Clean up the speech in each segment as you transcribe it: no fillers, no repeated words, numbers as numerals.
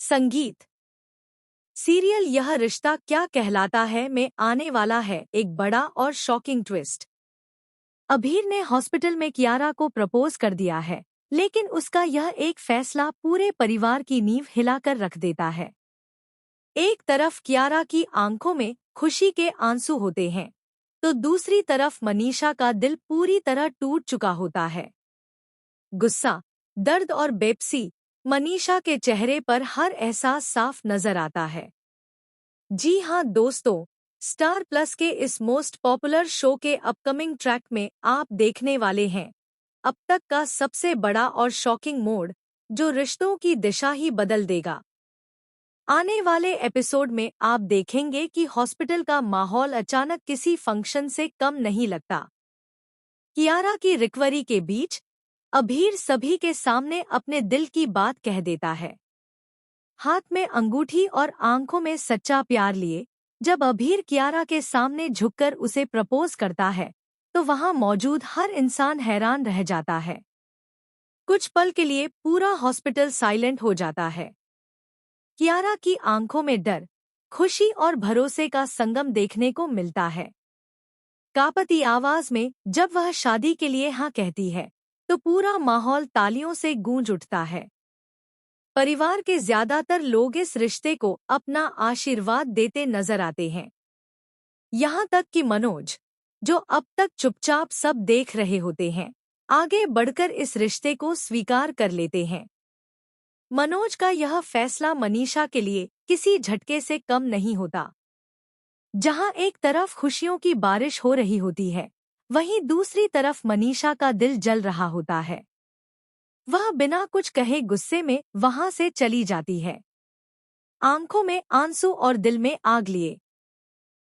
संगीत। सीरियल यह रिश्ता क्या कहलाता है में आने वाला है एक बड़ा और शॉकिंग ट्विस्ट। अभीर ने हॉस्पिटल में कियारा को प्रपोज कर दिया है, लेकिन उसका यह एक फैसला पूरे परिवार की नींव हिलाकर रख देता है। एक तरफ कियारा की आंखों में खुशी के आंसू होते हैं, तो दूसरी तरफ मनीषा का दिल पूरी तरह टूट चुका होता है। गुस्सा, दर्द और बेबसी मनीषा के चेहरे पर हर एहसास साफ नजर आता है। जी हाँ दोस्तों, स्टार प्लस के इस मोस्ट पॉपुलर शो के अपकमिंग ट्रैक में आप देखने वाले हैं अब तक का सबसे बड़ा और शॉकिंग मोड़, जो रिश्तों की दिशा ही बदल देगा। आने वाले एपिसोड में आप देखेंगे कि हॉस्पिटल का माहौल अचानक किसी फंक्शन से कम नहीं लगता। कियारा की रिकवरी के बीच अभीर सभी के सामने अपने दिल की बात कह देता है। हाथ में अंगूठी और आंखों में सच्चा प्यार लिए जब अभीर कियारा के सामने झुककर उसे प्रपोज करता है, तो वहां मौजूद हर इंसान हैरान रह जाता है। कुछ पल के लिए पूरा हॉस्पिटल साइलेंट हो जाता है। कियारा की आंखों में डर, खुशी और भरोसे का संगम देखने को मिलता है। कांपती आवाज में जब वह शादी के लिए हाँ कहती है, तो पूरा माहौल तालियों से गूंज उठता है। परिवार के ज्यादातर लोग इस रिश्ते को अपना आशीर्वाद देते नजर आते हैं। यहाँ तक कि मनोज, जो अब तक चुपचाप सब देख रहे होते हैं, आगे बढ़कर इस रिश्ते को स्वीकार कर लेते हैं। मनोज का यह फैसला मनीषा के लिए किसी झटके से कम नहीं होता। जहाँ एक तरफ खुशियों की बारिश हो रही होती है, वहीं दूसरी तरफ मनीषा का दिल जल रहा होता है। वह बिना कुछ कहे गुस्से में वहां से चली जाती है, आंखों में आंसू और दिल में आग लिए।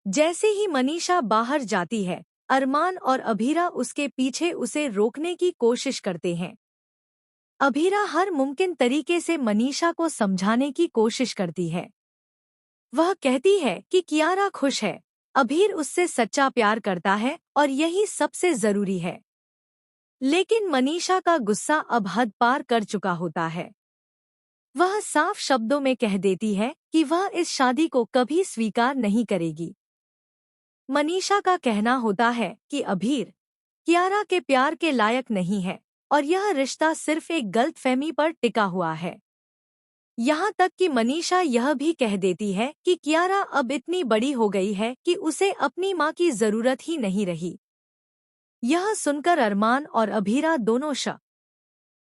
जैसे ही मनीषा बाहर जाती है, अरमान और अभीरा उसके पीछे उसे रोकने की कोशिश करते हैं। अभीरा हर मुमकिन तरीके से मनीषा को समझाने की कोशिश करती है। वह कहती है कि कियारा खुश है, अभीर उससे सच्चा प्यार करता है और यही सबसे जरूरी है। लेकिन मनीषा का गुस्सा अब हद पार कर चुका होता है। वह साफ शब्दों में कह देती है कि वह इस शादी को कभी स्वीकार नहीं करेगी। मनीषा का कहना होता है कि अभीर कियारा के प्यार के लायक नहीं है और यह रिश्ता सिर्फ एक गलतफहमी पर टिका हुआ है। यहाँ तक कि मनीषा यह भी कह देती है कि कियारा अब इतनी बड़ी हो गई है कि उसे अपनी माँ की जरूरत ही नहीं रही। यह सुनकर अरमान और अभीरा दोनों